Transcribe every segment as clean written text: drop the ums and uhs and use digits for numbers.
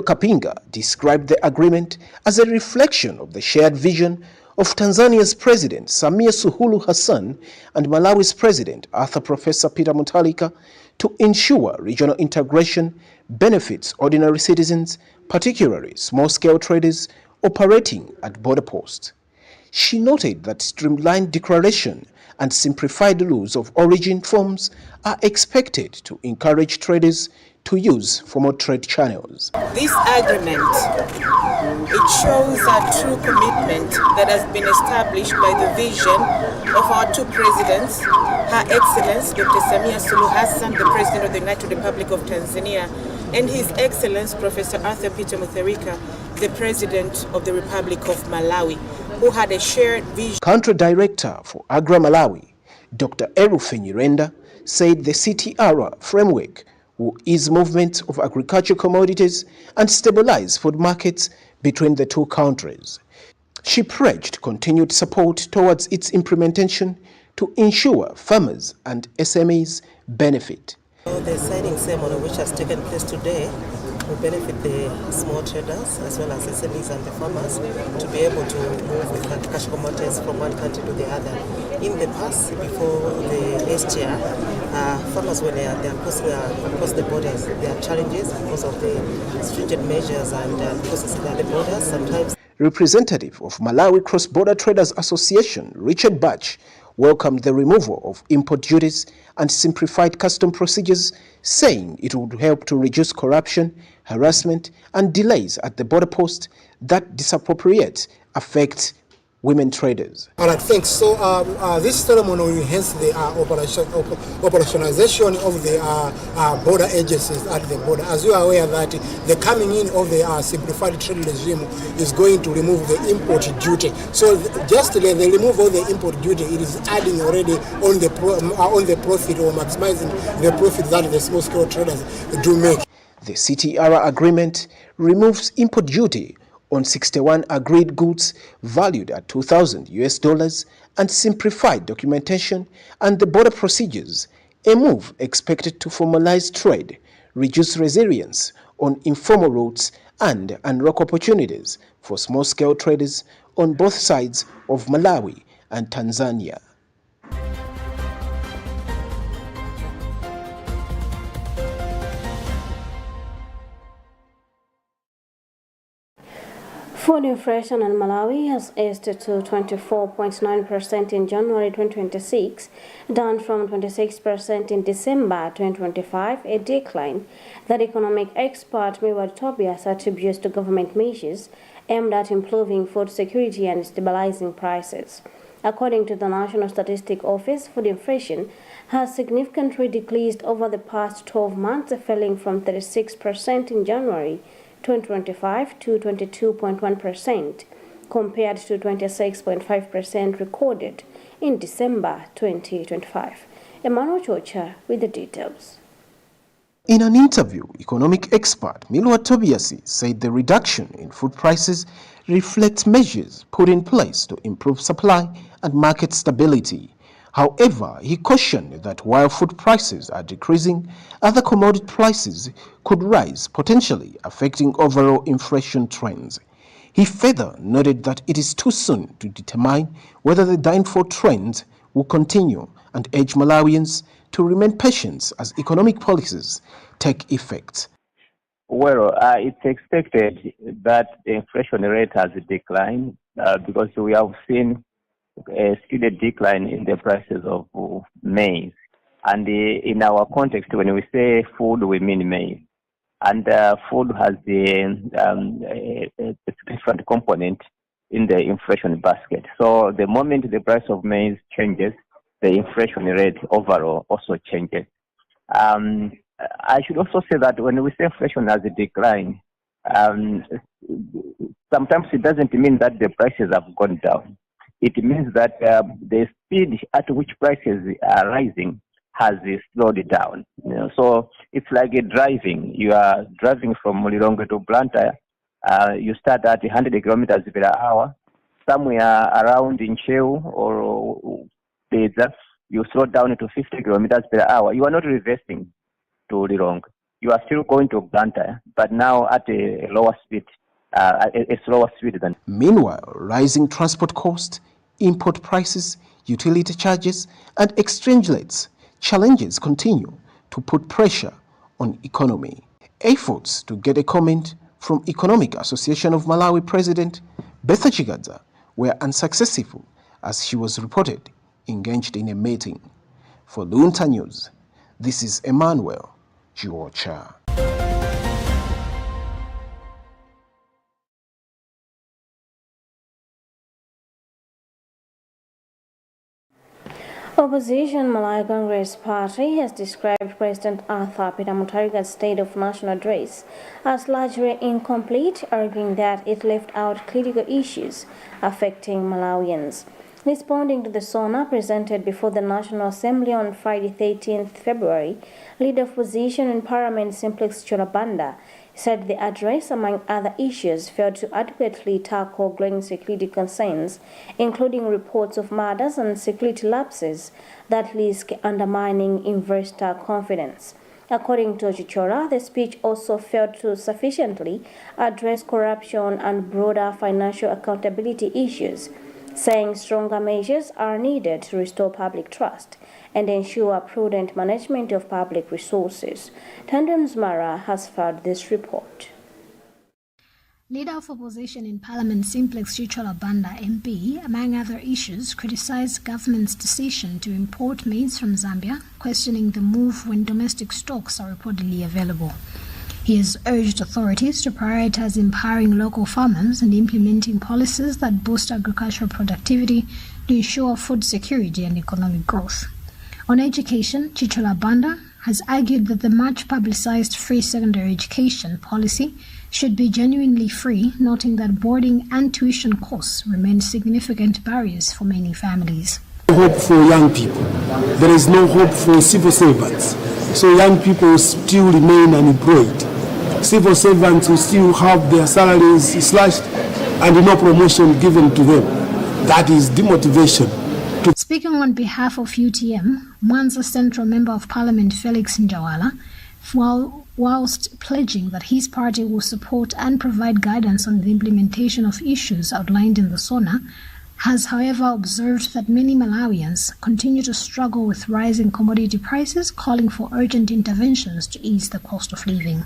Kapinga described the agreement as a reflection of the shared vision of Tanzania's President Samia Suluhu Hassan and Malawi's President Professor Peter Mutharika to ensure regional integration benefits ordinary citizens, particularly small-scale traders operating at border posts. She noted that streamlined declaration and simplified rules of origin forms are expected to encourage traders to use formal trade channels. This agreement, it shows a true commitment that has been established by the vision of our two presidents, Her Excellency Dr. Samia Suluhu Hassan, the President of the United Republic of Tanzania, and His Excellency Professor Peter Mutharika, the President of the Republic of Malawi, who had a shared vision. Country Director for Agra Malawi, Dr. Erufe Nyirenda, said the CTR framework will ease movement of agricultural commodities and stabilize food markets between the two countries. She pledged continued support towards its implementation to ensure farmers and SMEs benefit. The signing ceremony, which has taken place today, will benefit the small traders as well as SMEs and the farmers to be able to move with cash commodities from one country to the other. In the past, before the STR, farmers, when they are crossing across the borders, there are challenges because of the stringent measures and because it's at the borders sometimes. Representative of Malawi Cross-Border Traders Association, Richard Batch, welcomed the removal of import duties and simplified custom procedures, saying it would help to reduce corruption, harassment, and delays at the border post that disproportionately affect women traders. All right, thanks. So this ceremony will enhance the operationalization of the border agencies at the border. As you are aware that the coming in of the simplified trade regime is going to remove the import duty. So just the removal of the import duty, it is adding already on the profit or maximizing the profit that the small-scale traders do make. The CTR agreement removes import duty on 61 agreed goods valued at $2,000 and simplified documentation and the border procedures, a move expected to formalize trade, reduce resilience on informal routes, and unlock opportunities for small-scale traders on both sides of Malawi and Tanzania. Food inflation in Malawi has eased to 24.9% in January 2026, down from 26% in December 2025, a decline that economic expert Miwad Tobias attributes to government measures aimed at improving food security and stabilizing prices. According to the National Statistics Office, food inflation has significantly decreased over the past 12 months, falling from 36% in January 2025 to 22.1% compared to 26.5% recorded in December 2025. Emmanuel Chocha with the details. In an interview, economic expert Miwad Tobias said the reduction in food prices reflects measures put in place to improve supply and market stability. However, he cautioned that while food prices are decreasing, other commodity prices could rise, potentially affecting overall inflation trends. He further noted that it is too soon to determine whether the downfall trend will continue and urged Malawians to remain patient as economic policies take effect. Well, it's expected that the inflation rate has declined because we have seen a steady decline in the prices of maize. And in our context, when we say food, we mean maize. And food has a significant component in the inflation basket. So the moment the price of maize changes, the inflation rate overall also changes. I should also say that when we say inflation has a decline, sometimes it doesn't mean that the prices have gone down. It means that the speed at which prices are rising has slowed down. So it's like driving. You are driving from Mulilongo to Luntha. You start at 100 kilometers per hour. Somewhere around in Cheu or Deza, you slow down to 50 kilometers per hour. You are not reversing to Lilongwe. you are still going to Luntha, but now at a lower speed, a slower speed than. Meanwhile, rising transport costs, import prices, utility charges, and exchange rates challenges continue to put pressure on economy. Efforts to get a comment from Economic Association of Malawi President Betha Chigadza were unsuccessful as she was reported engaged in a meeting. For Luntha News, this is Emmanuel Georgia. Opposition Malawi Congress Party has described President Arthur Peter Mutharika's State of National Address as largely incomplete, arguing that it left out critical issues affecting Malawians. Responding to the SONA presented before the National Assembly on Friday 13th February, Leader of Opposition in Parliament Simplex Chilabanda said the address, among other issues, failed to adequately tackle growing security concerns, including reports of murders and security lapses that risk undermining investor confidence. According to Chichora, the speech also failed to sufficiently address corruption and broader financial accountability issues, saying stronger measures are needed to restore public trust and ensure prudent management of public resources. Tandem Zmara has filed this report. Leader of Opposition in Parliament Simplex Chilabanda MP, among other issues, criticized government's decision to import maize from Zambia, questioning the move when domestic stocks are reportedly available. He has urged authorities to prioritize empowering local farmers and implementing policies that boost agricultural productivity to ensure food security and economic growth. On education, Chilabanda has argued that the much publicized free secondary education policy should be genuinely free, noting that boarding and tuition costs remain significant barriers for many families. Hope for young people. There is no hope for civil servants. So young people still remain unemployed. Civil servants will still have their salaries slashed and no promotion given to them. That is demotivation. Speaking on behalf of UTM, Mwanza Central Member of Parliament Felix Njawala, whilst pledging that his party will support and provide guidance on the implementation of issues outlined in the SONA, has however observed that many Malawians continue to struggle with rising commodity prices, calling for urgent interventions to ease the cost of living.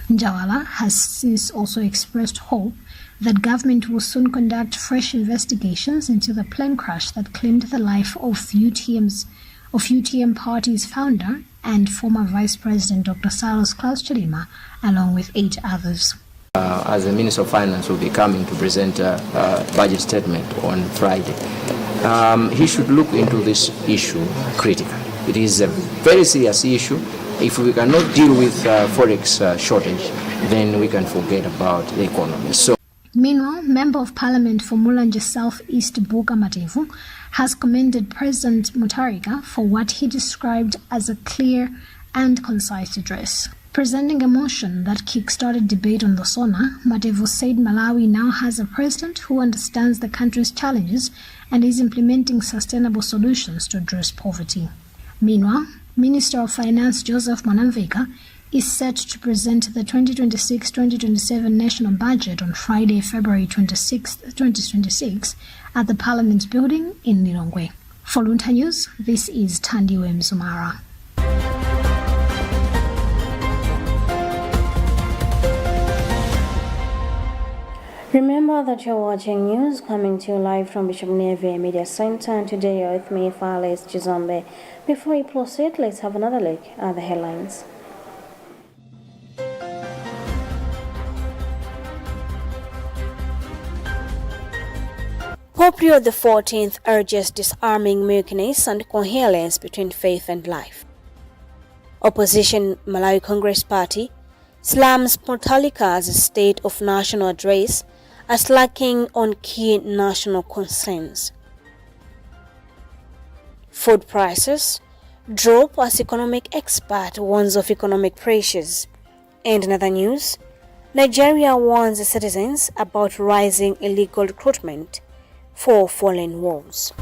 Njawala has since also expressed hope that government will soon conduct fresh investigations into the plane crash that claimed the life of UTM party's founder and former Vice President Dr. Salos Klaus Chilima, along with 8 others. As the Minister of Finance will be coming to present a budget statement on Friday, he should look into this issue critically. It is a very serious issue. If we cannot deal with forex shortage, then we can forget about the economy. Meanwhile, Member of Parliament for Mulanje South East Buka Matevu has commended President Mutharika for what he described as a clear and concise address. Presenting a motion that kick-started debate on the SONA, Matevu said Malawi now has a president who understands the country's challenges and is implementing sustainable solutions to address poverty. Meanwhile, Minister of Finance Joseph Mwanamvika is set to present the 2026-2027 national budget on Friday, February 26, 2026 at the Parliament building in Lilongwe. For Luntha News, this is Tandiwe Mzumara. Remember that you're watching news coming to you live from Bishop Neve Media Center, and today you're with me, Fales Chizombe. Before we proceed, let's have another look at the headlines. Pope Leo XIV urges disarming mutinous and coherence between faith and life. Opposition Malawi Congress Party slams Mutharika's State of National Address as lacking on key national concerns. Food prices drop as economic expert warns of economic pressures. And in other news, Nigeria warns citizens about rising illegal recruitment for foreign wars.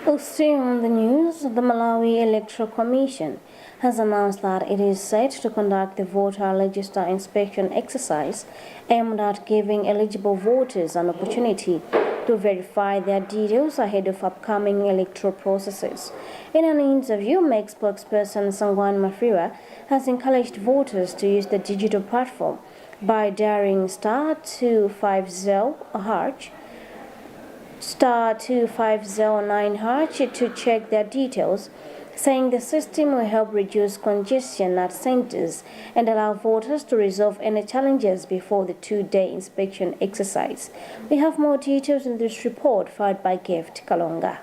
Still on the news, the Malawi Electoral Commission has announced that it is set to conduct the voter register inspection exercise aimed at giving eligible voters an opportunity to verify their details ahead of upcoming electoral processes. In an interview, MEC spokesperson Sangwan Mafriwa has encouraged voters to use the digital platform by dialing *2509# to check their details, saying the system will help reduce congestion at centers and allow voters to resolve any challenges before the two-day inspection exercise. We have more details in this report filed by Gift Kalonga.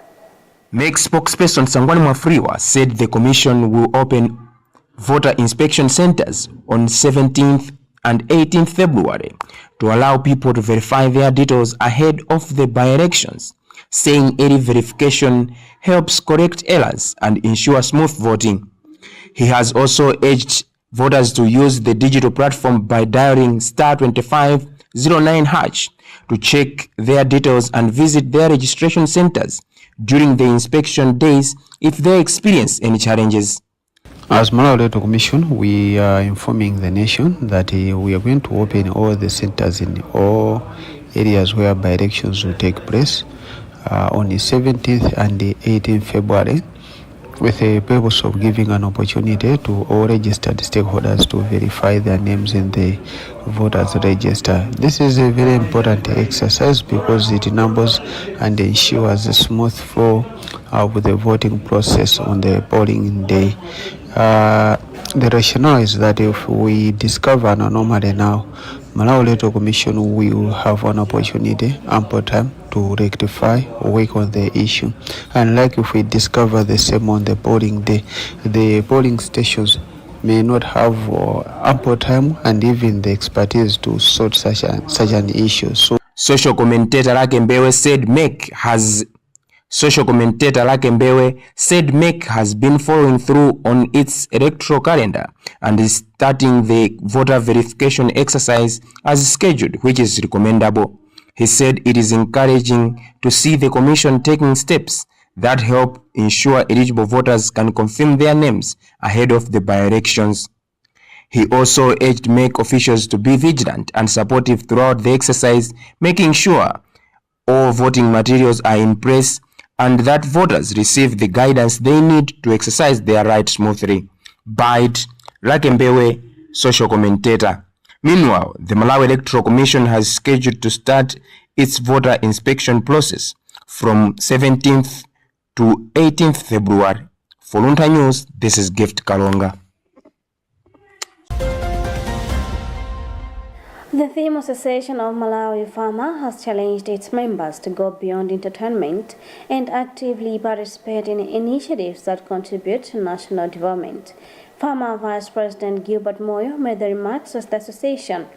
MEC spokesperson Sangwani Mwafriwa said the commission will open voter inspection centers on 17th and 18th February to allow people to verify their details ahead of the by-elections, saying early verification helps correct errors and ensure smooth voting. He has also urged voters to use the digital platform by dialing *2509# to check their details and visit their registration centers during the inspection days if they experience any challenges. As Malawi Electoral Commission, we are informing the nation that we are going to open all the centers in all areas where by-elections will take place on the 17th and the 18th February, with the purpose of giving an opportunity to all registered stakeholders to verify their names in the voters register. This is a very important exercise because it enables and ensures a smooth flow of the voting process on the polling day. The rationale is that if we discover an anomaly now, Malawi Electoral Commission will have an opportunity, ample time to rectify or work on the issue. And like if we discover the same on the polling day, the polling stations may not have ample time and even the expertise to sort such an issue. So, Social commentator Lake Mbewe said MEC has been following through on its electoral calendar and is starting the voter verification exercise as scheduled, which is recommendable. He said it is encouraging to see the commission taking steps that help ensure eligible voters can confirm their names ahead of the by-elections. He also urged MEC officials to be vigilant and supportive throughout the exercise, making sure all voting materials are in place and that voters receive the guidance they need to exercise their right smoothly. Bide Lakembewe, social commentator. Meanwhile, the Malawi Electoral Commission has scheduled to start its voter inspection process from 17th to 18th February. For Luntha News, this is Gift Kalonga. The Theme Association of Malawi Farmer has challenged its members to go beyond entertainment and actively participate in initiatives that contribute to national development. Farmer Vice President Gilbert Moyo made the remarks as the association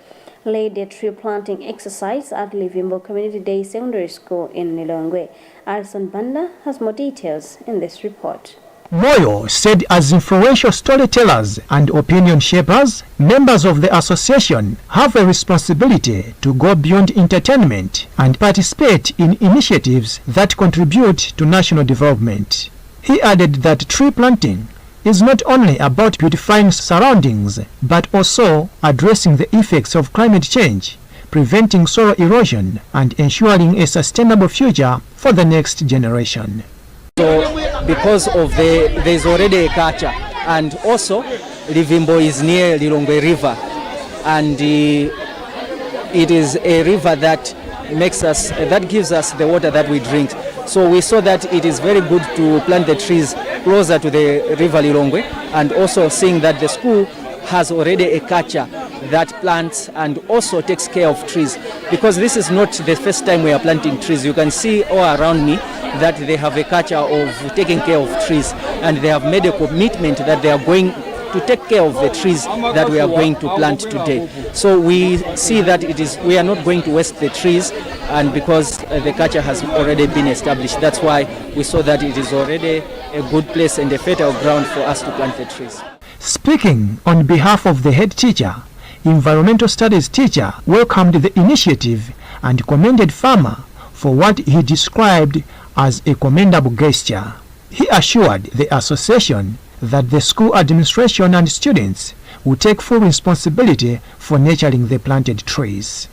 led a tree planting exercise at Livimbo Community Day Secondary School in Lilongwe. Alison Banda has more details in this report. Moyo said as influential storytellers and opinion shapers, members of the association have a responsibility to go beyond entertainment and participate in initiatives that contribute to national development. He added that tree planting is not only about beautifying surroundings, but also addressing the effects of climate change, preventing soil erosion, and ensuring a sustainable future for the next generation. So because of there's already a culture, and also Livimbo is near Lilongwe River, and it is a river that gives us the water that we drink. So we saw that it is very good to plant the trees closer to the river Lilongwe, and also seeing that the school has already a culture that plants and also takes care of trees, because this is not the first time we are planting trees. You can see all around me that they have a culture of taking care of trees, and they have made a commitment that they are going to take care of the trees that we are going to plant today. So we see that we are not going to waste the trees, and because the culture has already been established, that's why we saw that it is already a good place and a fertile ground for us to plant the trees. Speaking on behalf of the head teacher, environmental studies teacher welcomed the initiative and commended Farmer for what he described as a commendable gesture. He assured the association that the school administration and students will take full responsibility for nurturing the planted trees.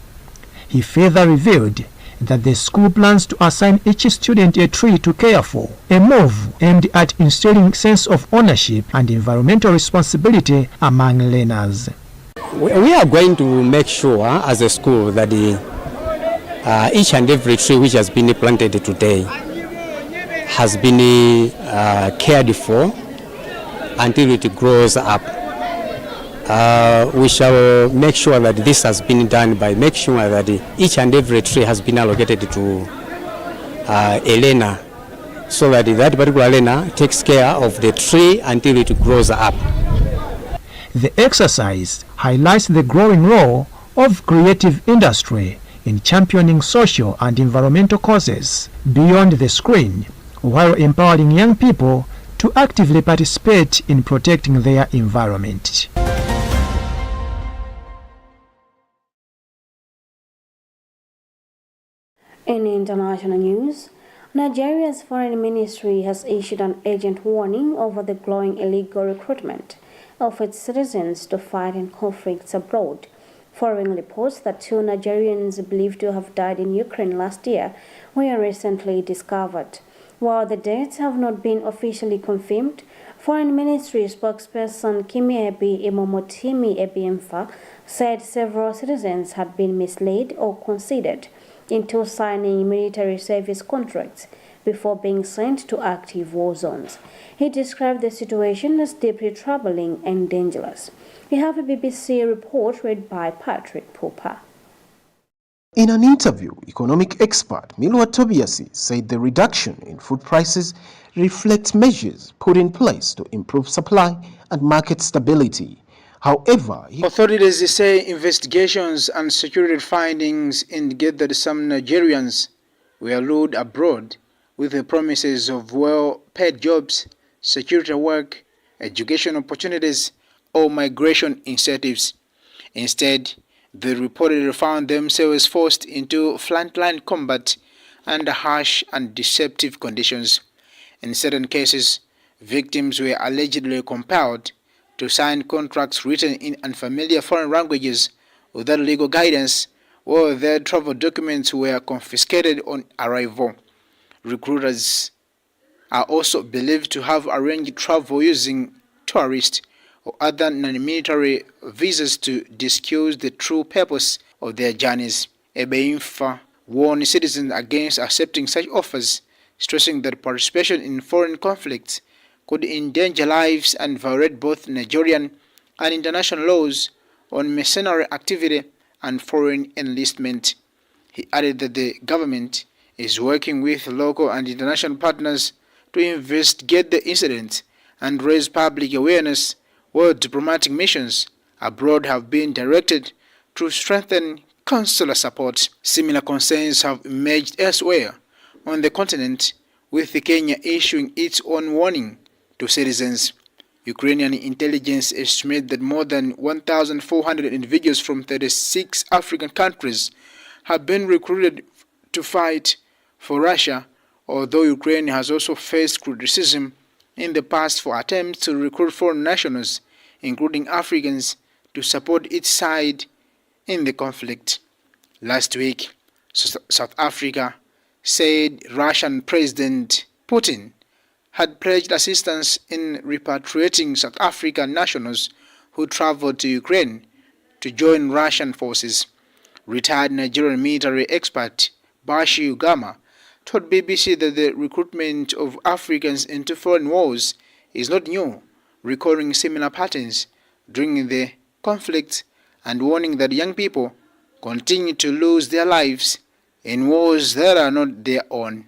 He further revealed that the school plans to assign each student a tree to care for, a move aimed at instilling sense of ownership and environmental responsibility among learners. We are going to make sure as a school that each and every tree which has been planted today has been cared for until it grows up. We shall make sure that this has been done by making sure that each and every tree has been allocated to a learner, so that that particular learner takes care of the tree until it grows up. The exercise highlights the growing role of creative industry in championing social and environmental causes beyond the screen, while empowering young people to actively participate in protecting their environment. In international news, Nigeria's foreign ministry has issued an urgent warning over the growing illegal recruitment of its citizens to fight in conflicts abroad, following reports that 2 Nigerians believed to have died in Ukraine last year were recently discovered. While the deaths have not been officially confirmed, Foreign Ministry spokesperson Kimiebi Imomotimi Ebiemfa said several citizens had been misled or considered into signing military service contracts before being sent to active war zones. He described the situation as deeply troubling and dangerous. We have a BBC report read by Patrick Pupa. In an interview, economic expert Milwa Tobiasi said the reduction in food prices reflects measures put in place to improve supply and market stability. However, authorities say investigations and security findings indicate that some Nigerians were lured abroad with the promises of well-paid jobs, security work, education opportunities, or migration incentives. Instead, they reportedly found themselves forced into frontline combat under harsh and deceptive conditions. In certain cases, victims were allegedly compelled to sign contracts written in unfamiliar foreign languages without legal guidance, or their travel documents were confiscated on arrival. Recruiters are also believed to have arranged travel using tourist or other non-military visas to disguise the true purpose of their journeys. Ebeimfa warned citizens against accepting such offers, stressing that participation in foreign conflicts could endanger lives and violate both Nigerian and international laws on mercenary activity and foreign enlistment. He added that the government is working with local and international partners to investigate the incident and raise public awareness, while diplomatic missions abroad have been directed to strengthen consular support. Similar concerns have emerged elsewhere on the continent, with Kenya issuing its own warning to citizens. Ukrainian intelligence estimates that more than 1,400 individuals from 36 African countries have been recruited to fight for Russia, although Ukraine has also faced criticism in the past for attempts to recruit foreign nationals, including Africans, to support its side in the conflict. Last week, South Africa said Russian President Putin had pledged assistance in repatriating South African nationals who traveled to Ukraine to join Russian forces. Retired Nigerian military expert Bashi Ugama told BBC that the recruitment of Africans into foreign wars is not new, recalling similar patterns during the conflict and warning that young people continue to lose their lives in wars that are not their own.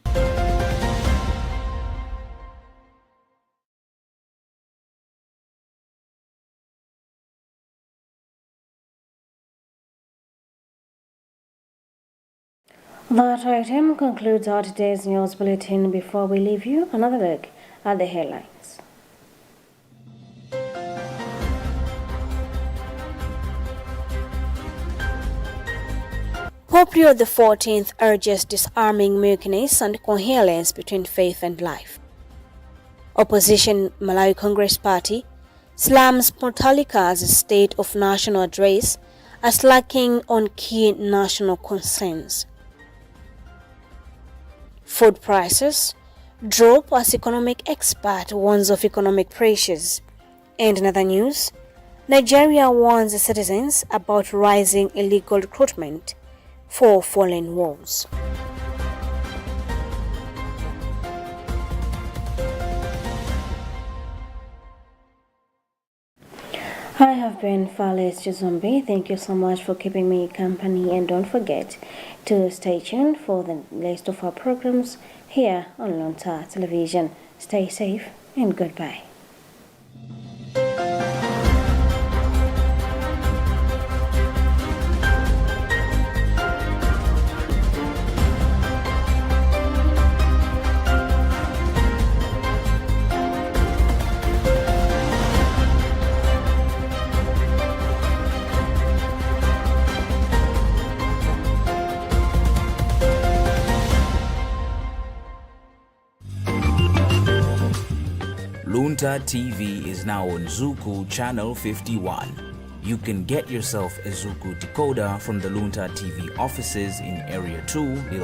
That item concludes our today's news bulletin. Before we leave you, another look at the headlines. Pope Leo XIV urges disarming meekness and coherence between faith and life. Opposition Malawi Congress Party slams Muthalika's State of National Address as lacking on key national concerns. Food prices drop as economic expert warns of economic pressures. And in other news, Nigeria warns citizens about rising illegal recruitment for foreign wars. I have been Fales Chizombi. Thank you so much for keeping me company, and don't forget to stay tuned for the list of our programs here on Luntha Television. Stay safe and goodbye. Luntha TV is now on Zuku Channel 51. You can get yourself a Zuku decoder from the Luntha TV offices in Area 2 below.